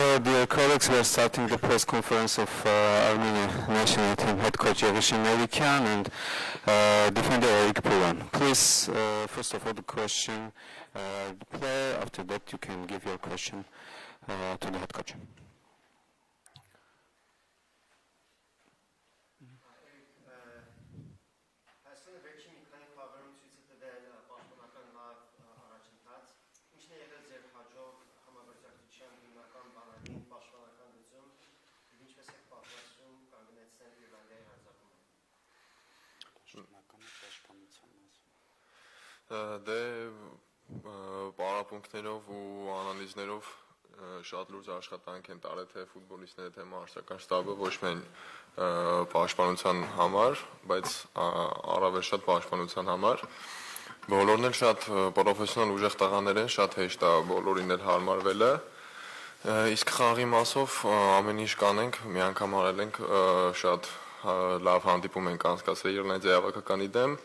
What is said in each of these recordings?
Dear colleagues, we are starting the press conference of Armenia national team head coach Yerishin Melikian and defender Eric Poulan. Please, first of all, the question, the player. After that, you can give your question to the head coach. Դե պարապմունքներով ու անալիզներով շատ լուրջ աշխատանք են տարել թե ֆուտբոլիստները թե մարզական շտաբը ոչ միայն պաշտպանության համար, բայց առավել շատ պաշտպանության համար։ Բոլորն էլ շատ պրոֆեսիոնալ ուժեղ տղաներ են, շատ հեշտ է բոլորին էլ հարմարվելը։ Իսկ խաղի մասով ամեն ինչ կանենք, մի անգամ արել ենք շատ լավ հանդիպում ենք անցկացրել Իռլանդիայի հավաքականի դեմ,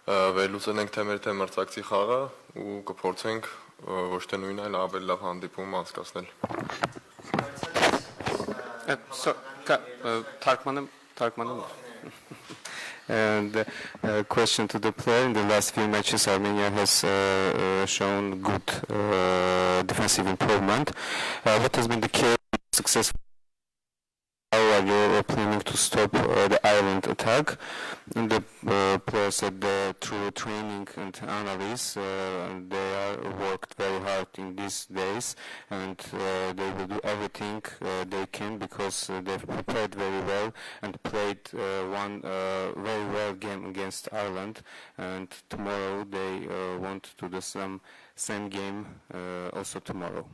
վերլուծել ենք թե մեր թե մրցակցի խաղը ու կփորձենք ոչ թե նույն այլ ավելի լավ հանդիպում անցկացնել։ And question to the player, in the last few matches Armenia has shown good defensive improvement. What has been the key success? How are you planning to stop the Ireland attack? And the player said that through training and analysis, they are worked very hard in these days, and they will do everything they can because they've prepared very well and played one very well game against Ireland. And tomorrow they want to do the same game also tomorrow.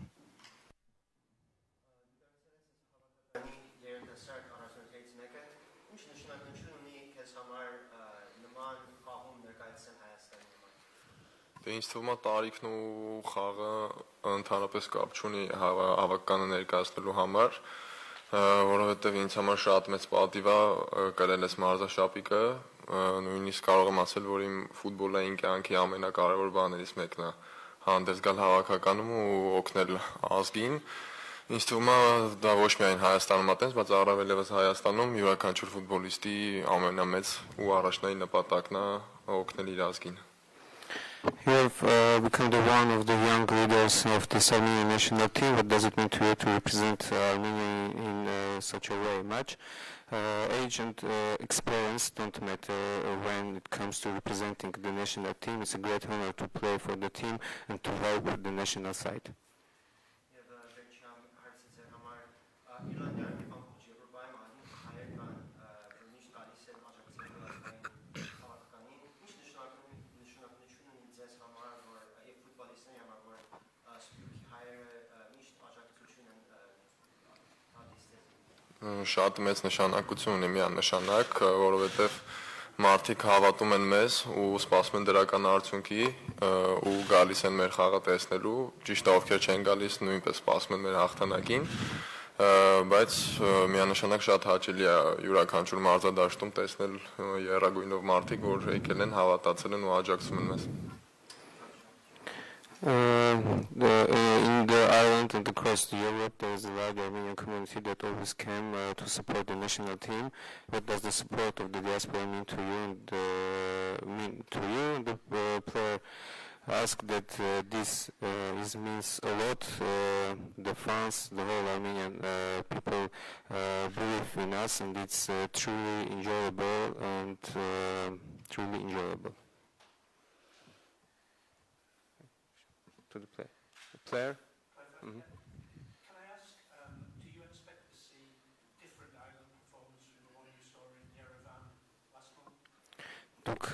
Դե ինձ թվում է տարիքն ու խաղը ընդհանրապես կապ չունի հավաքականը ներկայացնելու համար, որովհետև ինձ համար շատ մեծ պատիվ է կրել ես մարզաշապիկը, նույնիսկ կարող եմ ասել, որ իմ ֆուտբոլային կյանքի ամենակարևոր բաներից մեկն է հանդես գալ հավաքականում ու օգնել ազգին։ Ինձ թվում է դա ոչ միայն Հայաստանում է տենց, բայց առավել ևս Հայաստանում յուրաքանչյուր ֆուտբոլիստի ամենամեծ ու առաջնային նպատակն է օգնել իր ազգին։ You have become one of the young leaders of this Armenian national team. What does it mean to you to represent Armenia in such a way? Much age and experience don't matter when it comes to representing the national team. It's a great honor to play for the team and to help the national side. Շատ մեծ նշանակություն ունի միանշանակ, որովհետև մարդիկ հավատում են մեզ ու սպասում են դրական արդյունքի ու գալիս են մեր խաղը տեսնելու, ճիշտ է ովքեր չեն գալիս նույնպես սպասում են մեր հաղթանակին, բայց միանշանակ շատ հաճելի է յուրաքանչյուր մարզադաշտում տեսնել եռագույնով մարդիկ, որ եկել են, հավատացել են ու աջակցում են մեզ։ In the Ireland and across Europe, there is a large Armenian community that always came to support the national team. What does the support of the diaspora mean to you? And the player asked that this means a lot. The fans, the whole Armenian people believe in us, and it's truly enjoyable and truly enjoyable. To the player. Can I ask, do you expect to see different Ireland performance from the one you saw in Yerevan last month? Դուք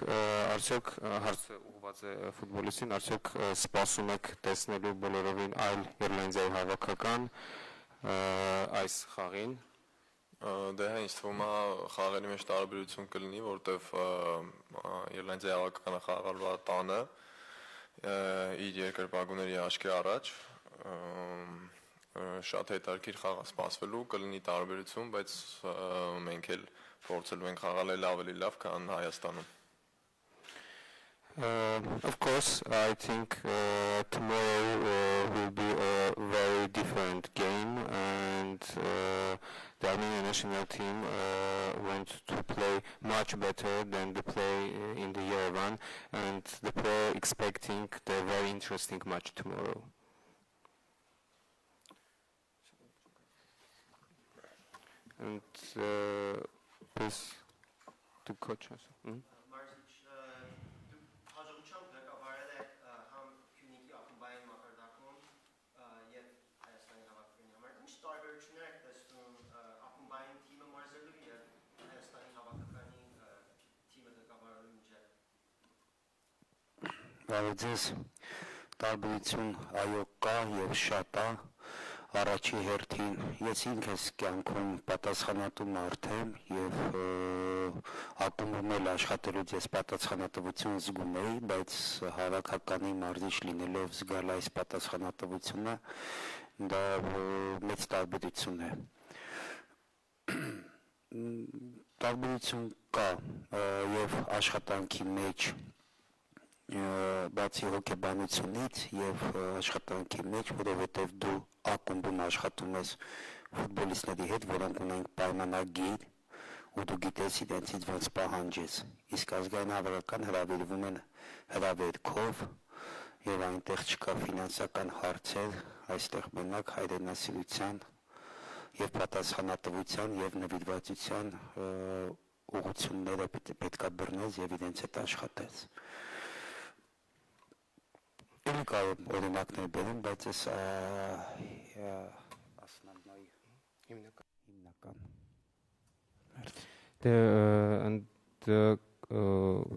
արդյոք հարցը ուղղված է ֆուտբոլիստին, արդյոք սպասում եք տեսնելու բոլորովին այլ Իռլանդիայի հավաքական այս խաղին։ Դե ինձ թվում է խաղերի մեջ տարբերություն կլինի, որտեվ Իռլանդիայի հավաքականը խաղալու է տանը իր երկրպագուների աչքի առաջ շատ հետաքրքիր խաղ է սպասվելու, կլինի տարբերություն, բայց մենք էլ փորձելու ենք խաղալ ավելի լավ, քան Հայաստանում։ Of course, I think tomorrow will be a very different game, and the Armenian national team went to play much better than the play in the Yerevan, and the player expecting the very interesting match tomorrow. And please, the coach also. Բարոյձեզ տարբերություն այո կա եւ շատ է առաջի հերթին ես ինքս կյանքում պատասխանատու մարդ եմ եւ ակումբում էլ աշխատելուց ես պատասխանատվություն զգում էի, բայց հավաքականի մարզիչ լինելով զգալ այս պատասխանատվությունը դա մեծ տարբերություն է տարբերություն կա եւ աշխատանքի մեջ բացի հոգեբանությունից եւ աշխատանքի մեջ, որովհետեւ դու ակումբում աշխատում ես ֆուտբոլիստների հետ, որոնք ունեն պայմանագիր, ու դու գիտես իրենցից ոնց պահանջես։ Իսկ ազգային հավաքական հրավիրվում են հրավերքով եւ այնտեղ չկա ֆինանսական հարցեր, այստեղ մենակ հայրենասիրության եւ պատասխանատվության եւ նվիրվածության ուղղությունները պետք է բռնես եւ իրենց հետ աշխատես։ Ele caiu por uma câmera, mas essa the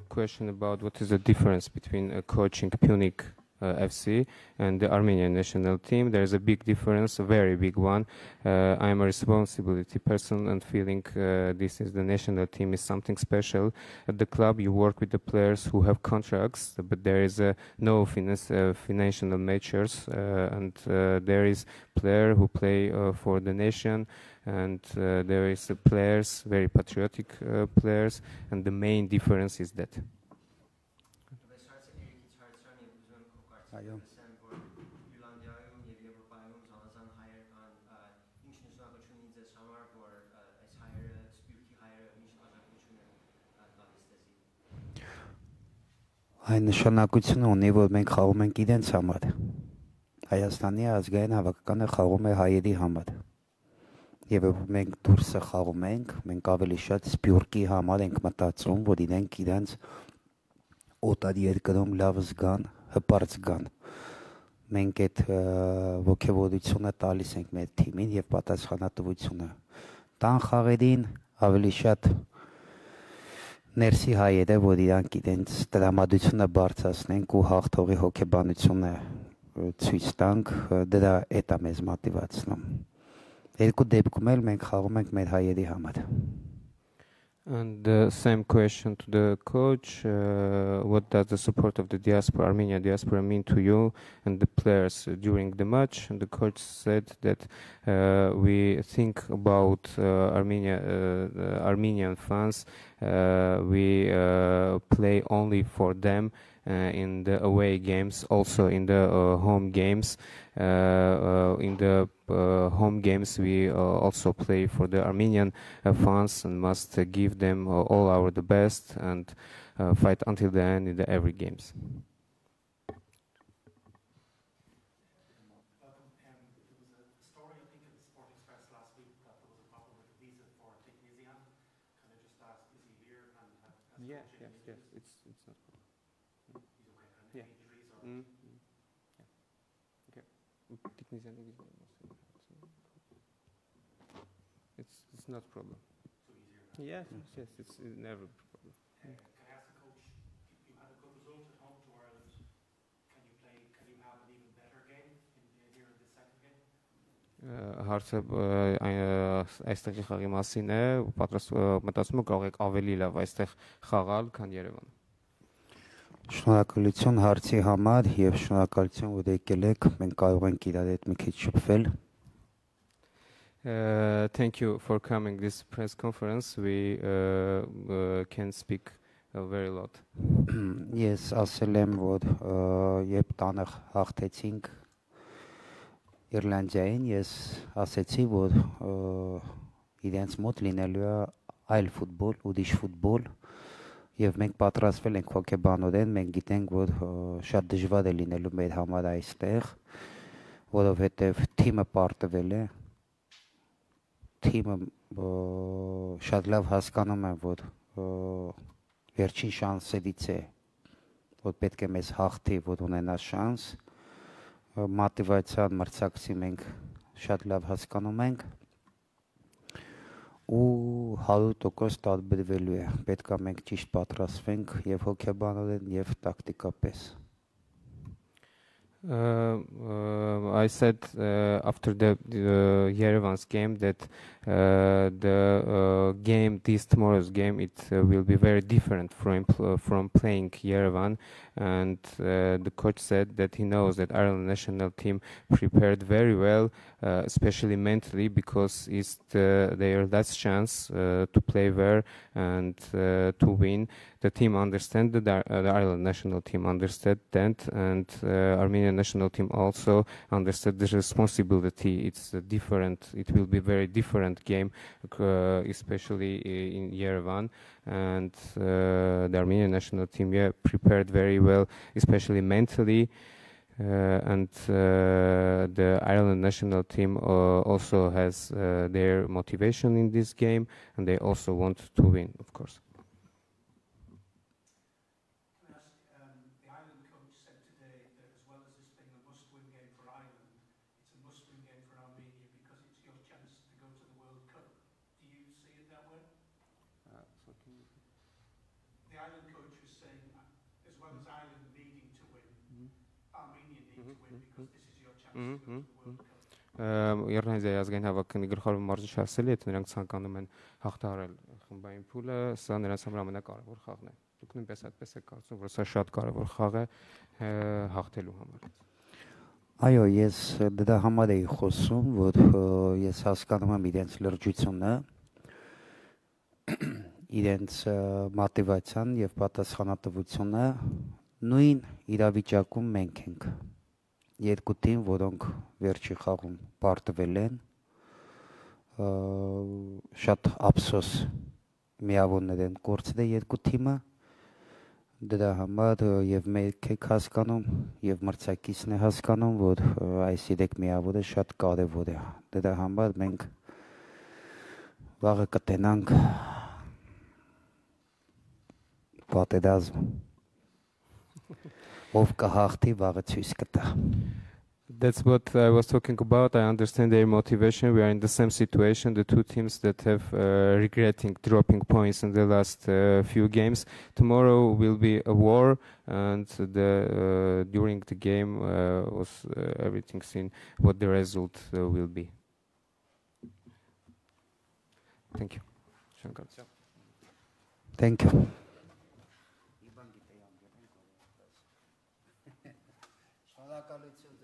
question about what is the difference between coaching Punic FC and the Armenian national team. There is a big difference, a very big one. I am a responsibility person and feeling this is the national team is something special. At the club you work with the players who have contracts, but there is no financial measures and there is player who play for the nation and there is players, very patriotic players, and the main difference is that. Այն նշանակությունը ունի, որ մենք խաղում ենք իրենց համար։ Հայաստանի ազգային հավաքականը խաղում է հայերի համար։ Եվ մենք դուրսը խաղում ենք, մենք ավելի շատ սպյուրքի համար ենք մտածում, որ իրենք իրենց օտար երկրում լավ զգան, հպարտ զգան։ Մենք այդ ոգևորությունը տալիս ենք մեր թիմին եւ պատասխանատվությունը։ Տան խաղերին ավելի շատ ներսի հայերը, որ իրանք իրենց տրամադրությունը բարձրացնենք ու հաղթողի հոգեբանությունը ցույց տանք, դրա էտա մեզ մոտիվացնում։ Երկու դեպքում էլ մենք խաղում ենք մեր հայերի համար։ And the same question to the coach, what does the support of the diaspora, Armenian diaspora, mean to you and the players during the match? And the coach said that we think about Armenian fans, we play only for them in the away games, also in the home games. In the home games we also play for the Armenian fans and must give them all our the best and fight until the end in the every games. It's not a problem. Yes, it's never a problem. Can I ask the coach, you had a good result at home to Ireland. Can you have an even better game here in the second game? Հարցը այստեղի խաղի մասին է, մտածում եմ կարող եք ավելի լավ այստեղ խաղալ, քան Երևան։ Շնորհակալություն հարցի համար եւ շնորհակալություն որ եկել եք, մենք կարող ենք իրար հետ մի քիչ շփվել։ Thank you for coming this press conference. We can speak very lot. Ես ասել եմ, որ երբ տանը հաղթեցինք Իռլանդիային, ես ասեցի, որ իրենց մոտ լինելու է այլ ֆուտբոլ, ուրիշ ֆուտբոլ, եւ մենք պատրաստվել ենք հոգեբանորեն, մենք գիտենք, որ շատ դժվար է լինելու մեր համար այստեղ, որովհետեւ թիմը պարտվել է, թիմը շատ լավ հասկանում է, որ վերջին շանսերից է, որ պետք է մեզ հաղթի, որ ունենա շանս, մոտիվացիան մրցակցի մենք շատ լավ հասկանում ենք ու 100% տարբերվելու է, պետք է մենք ճիշտ պատրաստվենք եւ հոգեբանորեն եւ տակտիկապես. I said after the Yerevan's game that the game, this tomorrow's game, it will be very different from playing Yerevan, and the coach said that he knows that Ireland national team prepared very well, especially mentally, because it's their last chance to play there and to win. The team understand that the Ireland national team understood that, and Armenian national team also understood the responsibility. It's different. It will be very different game, especially in Yerevan. And the Armenian national team, prepared very well, especially mentally. And the Ireland national team also has their motivation in this game, and they also want to win, of course. Իռլանդիայի ազգային հավաքանի գլխավոր մարզիչը ասել է, թե նրանք ցանկանում են հաղթահարել խմբային փուլը, սա նրանց համար ամենակարևոր խաղն է։ Դուք նույնպես այդպես եք կարծում, որ սա շատ կարևոր խաղ է հաղթելու համար։ Այո, ես դրա համար էի խոսում, որ ես հասկանում եմ իրենց լրջությունը, իրենց մոտիվացիան եւ պատասխանատվությունը, նույն իրավիճակում մենք ենք։ Երկու թիմ, որոնք վերջի խաղում պարտվել են, շատ ափսոս միավորներ են կորցրել երկու թիմը, դրա համար եւ մենք եք հասկանում եւ մրցակիցն է հասկանում, որ այս երեք միավորը շատ կարեւոր է։ Դրա համար մենք վաղը կտենանք պատերազմ, ով կհաղթի, վաղը ցույց կտա։ That's what I was talking about. I understand their motivation. We are in the same situation. The two teams that have regretting dropping points in the last few games. Tomorrow will be a war, and during the game was everything seen what the result will be. Thank you. Thank you. Շնորհակալություն